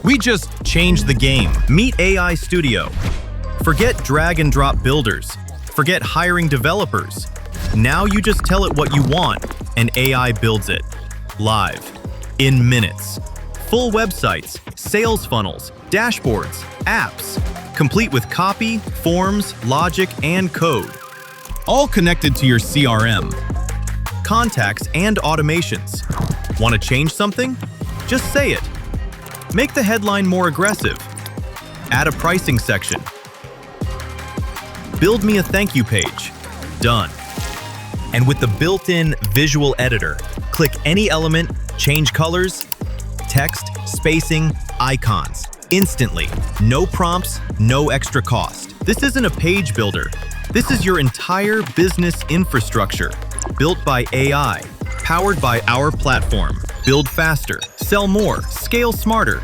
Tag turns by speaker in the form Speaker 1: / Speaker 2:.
Speaker 1: We just changed the game. Meet AI Studio. Forget drag and drop builders. Forget hiring developers. Now you just tell it what you want, and AI builds it. Live. In minutes. Full websites, sales funnels, dashboards, apps, complete with copy, forms, logic, and code. All connected to your CRM. Contacts and automations. Want to change something? Just say it. Make the headline more aggressive. Add a pricing section. Build me a thank you page. Done. And with the built-in visual editor, click any element, change colors, text, spacing, icons. Instantly. No prompts, no extra cost. This isn't a page builder. This is your entire business infrastructure. Built by AI. Powered by our platform. Build faster, sell more, scale smarter.